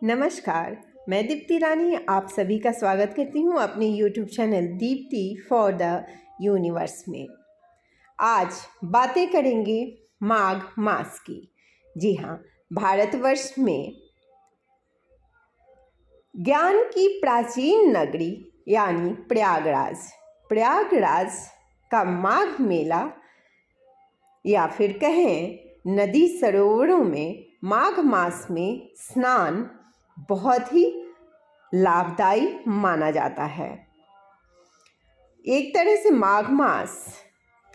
नमस्कार, मैं दीप्ति रानी आप सभी का स्वागत करती हूँ अपने YouTube channel Deepti for the universe में। आज बातें करेंगे माघ मास की। जी हाँ, भारतवर्ष में ज्ञान की प्राचीन नगरी यानी प्रयागराज का माघ मेला या फिर कहें नदी सरोवरों में माघ मास में स्नान बहुत ही लाभदायी माना जाता है। एक तरह से माघ मास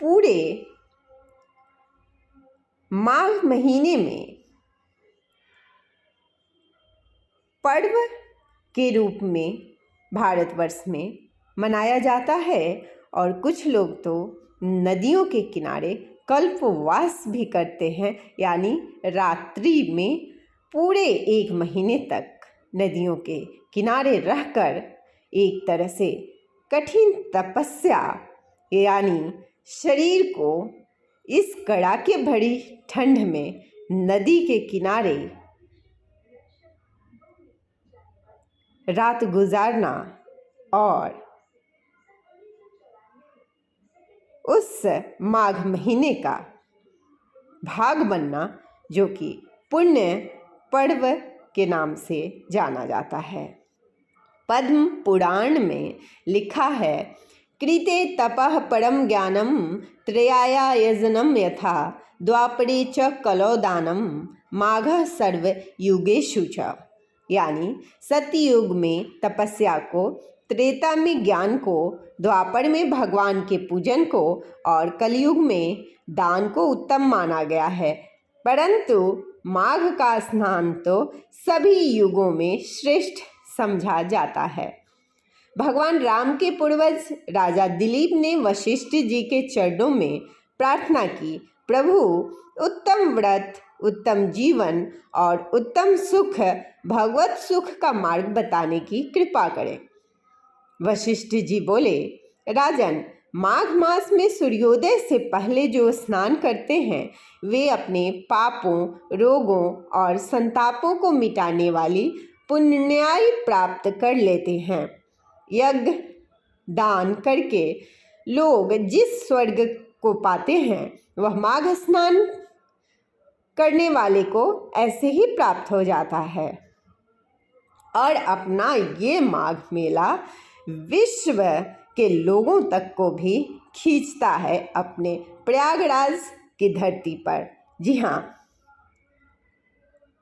पूरे माघ महीने में पर्व के रूप में भारतवर्ष में मनाया जाता है और कुछ लोग तो नदियों के किनारे कल्पवास भी करते हैं, यानी रात्रि में पूरे एक महीने तक नदियों के किनारे रहकर एक तरह से कठिन तपस्या यानी शरीर को इस कड़ाके भरी ठंड में नदी के किनारे रात गुजारना और उस माघ महीने का भाग बनना, जो कि पुण्य पर्व के नाम से जाना जाता है। पद्म पुराण में लिखा है, कृते तपः परम ज्ञानम त्रयाया यजनम यथा द्वापरे च कलो दानम माघ सर्व युगेषु च। यानी सतयुग में तपस्या को, त्रेता में ज्ञान को, द्वापर में भगवान के पूजन को और कलयुग में दान को उत्तम माना गया है, परंतु माघ का स्नान तो सभी युगों में श्रेष्ठ समझा जाता है। भगवान राम के पूर्वज राजा दिलीप ने वशिष्ठ जी के चरणों में प्रार्थना की, प्रभु उत्तम व्रत, उत्तम जीवन और उत्तम सुख, भगवत सुख का मार्ग बताने की कृपा करें। वशिष्ठ जी बोले, राजन, माघ मास में सूर्योदय से पहले जो स्नान करते हैं वे अपने पापों, रोगों और संतापों को मिटाने वाली पुण्याई प्राप्त कर लेते हैं। यज्ञ दान करके लोग जिस स्वर्ग को पाते हैं वह माघ स्नान करने वाले को ऐसे ही प्राप्त हो जाता है। और अपना ये माघ मेला विश्व के लोगों तक को भी खींचता है अपने प्रयागराज की धरती पर। जी हाँ,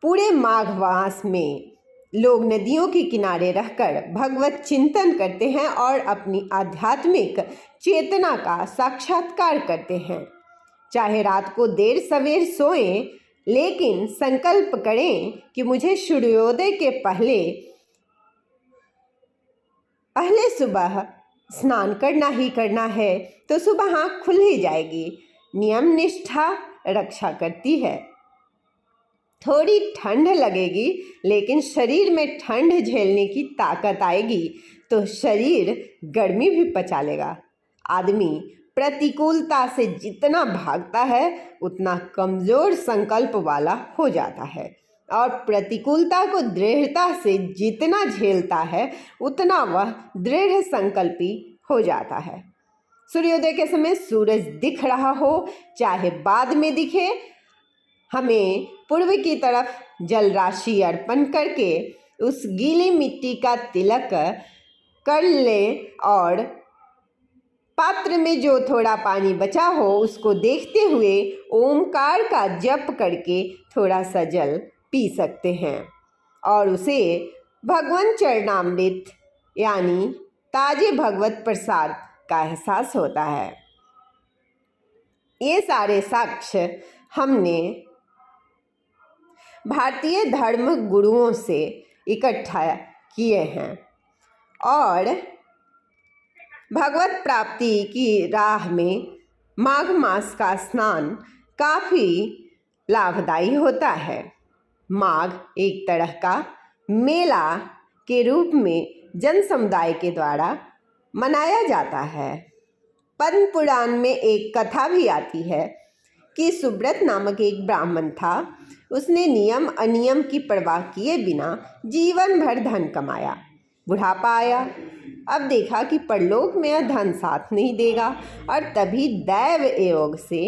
पूरे माघ मास में लोग नदियों के किनारे रहकर भगवत चिंतन करते हैं और अपनी आध्यात्मिक चेतना का साक्षात्कार करते हैं। चाहे रात को देर सवेर सोएं, लेकिन संकल्प करें कि मुझे सूर्योदय के पहले सुबह स्नान करना ही करना है, तो सुबह आँख खुल ही जाएगी। नियम निष्ठा रक्षा करती है। थोड़ी ठंड लगेगी, लेकिन शरीर में ठंड झेलने की ताकत आएगी तो शरीर गर्मी भी पचा लेगा। आदमी प्रतिकूलता से जितना भागता है उतना कमज़ोर संकल्प वाला हो जाता है, और प्रतिकूलता को दृढ़ता से जितना झेलता है उतना वह दृढ़ संकल्पी हो जाता है। सूर्योदय के समय सूरज दिख रहा हो चाहे बाद में दिखे, हमें पूर्व की तरफ जल राशि अर्पण करके उस गीली मिट्टी का तिलक कर लें और पात्र में जो थोड़ा पानी बचा हो उसको देखते हुए ओमकार का जप करके थोड़ा सा जल पी सकते हैं और उसे भगवान चरणामृत यानी ताजे भगवत प्रसाद का एहसास होता है। ये सारे साक्ष्य हमने भारतीय धर्म गुरुओं से इकट्ठा किए हैं और भगवत प्राप्ति की राह में माघ मास का स्नान काफ़ी लाभदायी होता है। माघ एक तरह का मेला के रूप में जन समुदाय के द्वारा मनाया जाता है। पद्म पुराण में एक कथा भी आती है कि सुब्रत नामक एक ब्राह्मण था। उसने नियम अनियम की परवाह किए बिना जीवन भर धन कमाया। बुढ़ापा आया, अब देखा कि परलोक में यह धन साथ नहीं देगा, और तभी दैव योग से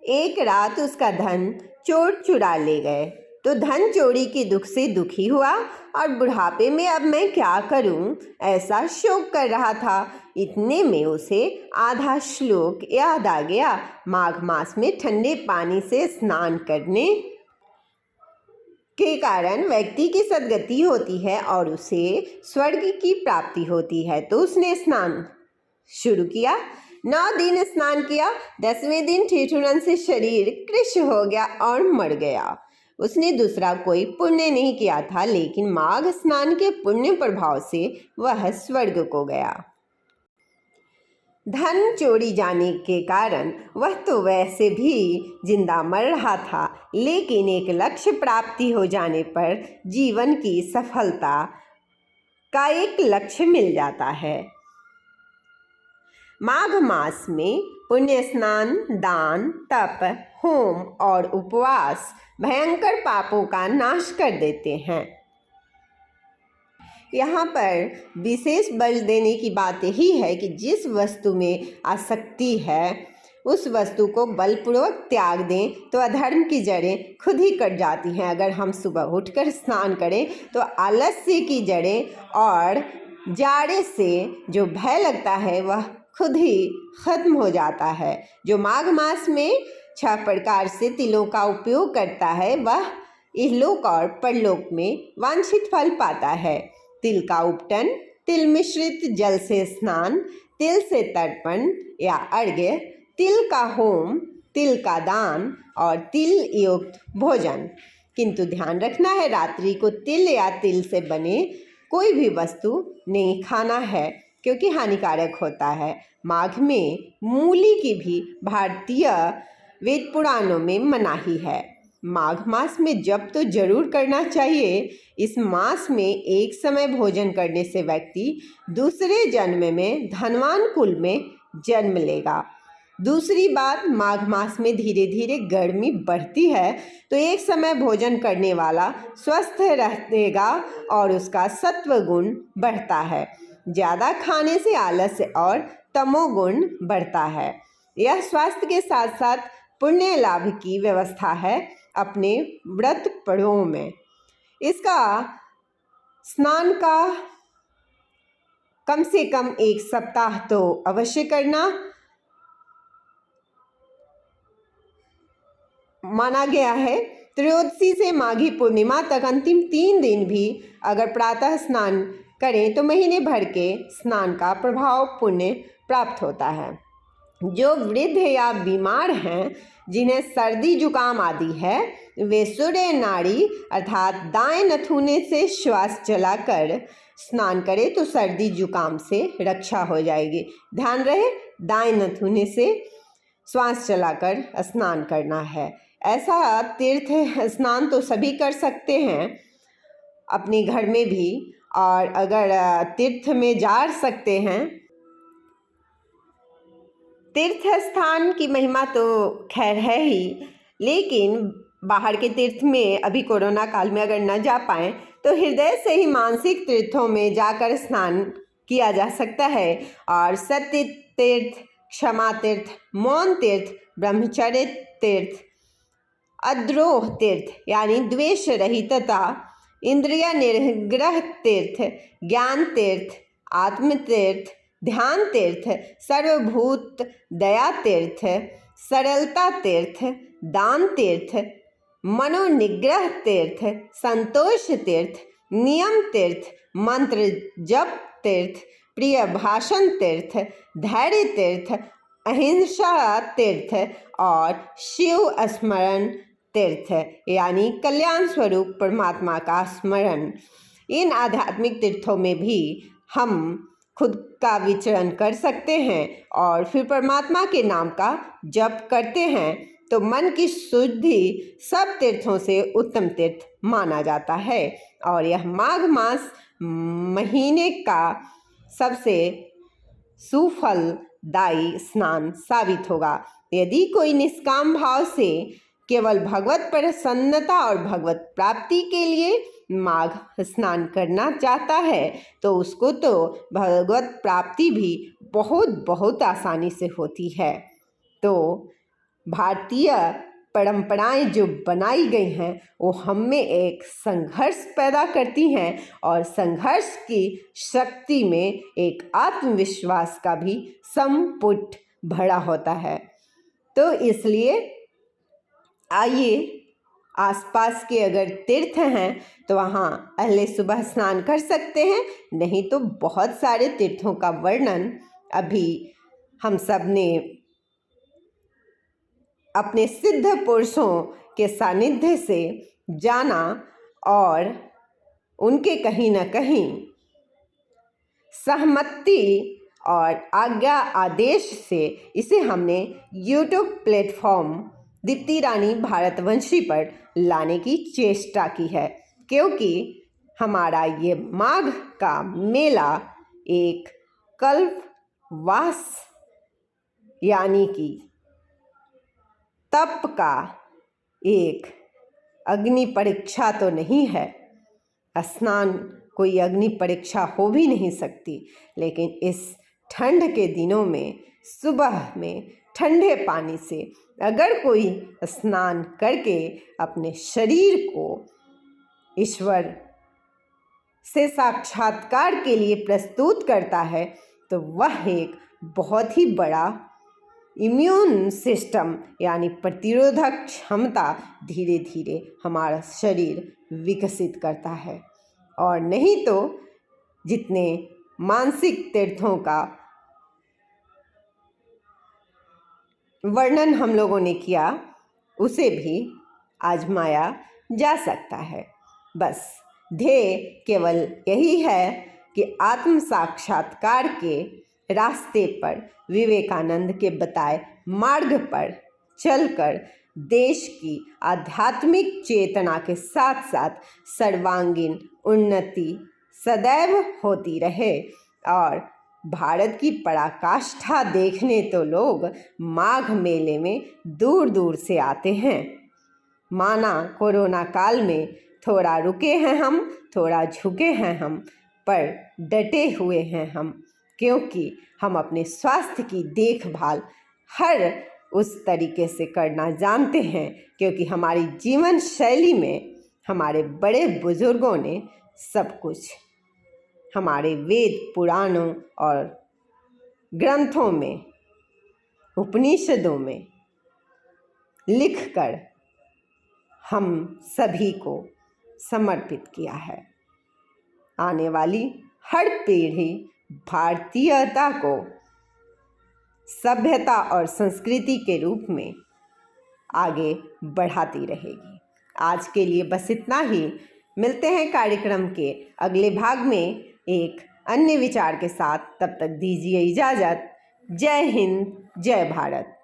एक रात उसका धन चोर चुरा ले गए। तो धन चोरी के दुख से दुखी हुआ और बुढ़ापे में अब मैं क्या करूं, ऐसा शोक कर रहा था। इतने में उसे आधा श्लोक याद आ गया। माघ मास में ठंडे पानी से स्नान करने के कारण व्यक्ति की सद्गति होती है और उसे स्वर्ग की प्राप्ति होती है। तो उसने स्नान शुरू किया। 9 दिन स्नान किया। 10वें दिन ठिठुरन से शरीर कृश हो गया और मर गया। उसने दूसरा कोई पुण्य नहीं किया था, लेकिन माघ स्नान के पुण्य प्रभाव से वह स्वर्ग को गया। धन चोरी जाने के कारण वह तो वैसे भी जिंदा मर रहा था, लेकिन एक लक्ष्य प्राप्ति हो जाने पर जीवन की सफलता का एक लक्ष्य मिल जाता है। माघ मास में पुण्य स्नान, दान, तप, होम और उपवास भयंकर पापों का नाश कर देते हैं। यहाँ पर विशेष बल देने की बात यही है कि जिस वस्तु में आसक्ति है उस वस्तु को बलपूर्वक त्याग दें तो अधर्म की जड़ें खुद ही कट जाती हैं। अगर हम सुबह उठकर स्नान करें तो आलस्य की जड़ें और जाड़े से जो भय लगता है वह खुद ही खत्म हो जाता है। जो माघ मास में 6 प्रकार से तिलों का उपयोग करता है वह इहलोक और परलोक में वांछित फल पाता है। तिल का उपटन, तिल मिश्रित जल से स्नान, तिल से तर्पण या अर्घ्य, तिल का होम, तिल का दान और तिल युक्त भोजन। किंतु ध्यान रखना है, रात्रि को तिल या तिल से बने कोई भी वस्तु नहीं खाना है, क्योंकि हानिकारक होता है। माघ में मूली की भी भारतीय वेद पुराणों में मनाही है। माघ मास में जप तो जरूर करना चाहिए। इस मास में एक समय भोजन करने से व्यक्ति दूसरे जन्म में धनवान कुल में जन्म लेगा। दूसरी बात, माघ मास में धीरे धीरे गर्मी बढ़ती है, तो एक समय भोजन करने वाला स्वस्थ रहेगा और उसका सत्व गुण बढ़ता है। ज़्यादा खाने से आलस्य और तमोगुण बढ़ता है। यह स्वास्थ्य के साथ साथ पुण्य लाभ की व्यवस्था है अपने व्रत पर्वों में। इसका स्नान का कम से कम 1 सप्ताह तो अवश्य करना माना गया है। त्रयोदशी से माघी पूर्णिमा तक अंतिम 3 दिन भी अगर प्रातः स्नान करें तो महीने भर के स्नान का प्रभाव पुण्य प्राप्त होता है। जो वृद्ध या बीमार हैं, जिन्हें सर्दी जुकाम आदि है, वे सूर्य नाड़ी अर्थात दाएं नथुने से श्वास चलाकर स्नान करें तो सर्दी जुकाम से रक्षा हो जाएगी। ध्यान रहे, दाएं नथुने से श्वास चलाकर स्नान करना है। ऐसा तीर्थ स्नान तो सभी कर सकते हैं अपने घर में भी, और अगर तीर्थ में जा सकते हैं। तीर्थ स्थान की महिमा तो खैर है ही, लेकिन बाहर के तीर्थ में अभी कोरोना काल में अगर न जा पाएँ तो हृदय से ही मानसिक तीर्थों में जाकर स्नान किया जा सकता है। और सत्य तीर्थ, क्षमा तीर्थ, मौन तीर्थ, ब्रह्मचर्य तीर्थ, अद्रोह तीर्थ यानी द्वेष रहितता, इंद्रिय निग्रह तीर्थ, ज्ञान तीर्थ, आत्म तीर्थ, ध्यान तीर्थ, सर्वभूत दया तीर्थ, सरलता तीर्थ, दान तीर्थ, मनोनिग्रह तीर्थ, संतोष तीर्थ, नियम तीर्थ, मंत्र जप तीर्थ, प्रिय भाषण तीर्थ, धैर्य तीर्थ, अहिंसा तीर्थ और शिव स्मरण तीर्थ यानी कल्याण स्वरूप परमात्मा का स्मरण। इन आध्यात्मिक तीर्थों में भी हम खुद का विचरण कर सकते हैं और फिर परमात्मा के नाम का जप करते हैं तो मन की शुद्धि सब तीर्थों से उत्तम तीर्थ माना जाता है। और यह माघ मास महीने का सबसे सुफलदायी स्नान साबित होगा। यदि कोई निष्काम भाव से केवल भगवत प्रसन्नता और भगवत प्राप्ति के लिए माघ स्नान करना चाहता है तो उसको तो भगवत प्राप्ति भी बहुत बहुत आसानी से होती है। तो भारतीय परंपराएं जो बनाई गई हैं वो हम में एक संघर्ष पैदा करती हैं और संघर्ष की शक्ति में एक आत्मविश्वास का भी संपुट भरा होता है। तो इसलिए आइए, आसपास के अगर तीर्थ हैं तो वहाँ पहले सुबह स्नान कर सकते हैं, नहीं तो बहुत सारे तीर्थों का वर्णन अभी हम सब ने अपने सिद्ध पुरुषों के सानिध्य से जाना और उनके कहीं न कहीं सहमति और आज्ञा आदेश से इसे हमने YouTube प्लेटफॉर्म दीप्ति रानी भारतवंशी पर लाने की चेष्टा की है, क्योंकि हमारा ये माघ का मेला एक कल्पवास यानी कि तप का एक अग्नि परीक्षा तो नहीं है। स्नान कोई अग्नि परीक्षा हो भी नहीं सकती, लेकिन इस ठंड के दिनों में सुबह में ठंडे पानी से अगर कोई स्नान करके अपने शरीर को ईश्वर से साक्षात्कार के लिए प्रस्तुत करता है तो वह एक बहुत ही बड़ा इम्यून सिस्टम यानी प्रतिरोधक क्षमता धीरे धीरे हमारा शरीर विकसित करता है। और नहीं तो जितने मानसिक तीर्थों का वर्णन हम लोगों ने किया उसे भी आजमाया जा सकता है। बस ध्येय केवल यही है कि आत्म साक्षात्कार के रास्ते पर विवेकानंद के बताए मार्ग पर चलकर देश की आध्यात्मिक चेतना के साथ साथ सर्वांगीण उन्नति सदैव होती रहे। और भारत की पराकाष्ठा देखने तो लोग माघ मेले में दूर दूर से आते हैं। माना कोरोना काल में थोड़ा रुके हैं हम, थोड़ा झुके हैं हम, पर डटे हुए हैं हम, क्योंकि हम अपने स्वास्थ्य की देखभाल हर उस तरीके से करना जानते हैं, क्योंकि हमारी जीवन शैली में हमारे बड़े बुजुर्गों ने सब कुछ हमारे वेद पुराणों और ग्रंथों में उपनिषदों में लिखकर हम सभी को समर्पित किया है। आने वाली हर पीढ़ी भारतीयता को सभ्यता और संस्कृति के रूप में आगे बढ़ाती रहेगी। आज के लिए बस इतना ही। मिलते हैं कार्यक्रम के अगले भाग में एक अन्य विचार के साथ। तब तक दीजिए इजाज़त। जय हिंद, जय भारत।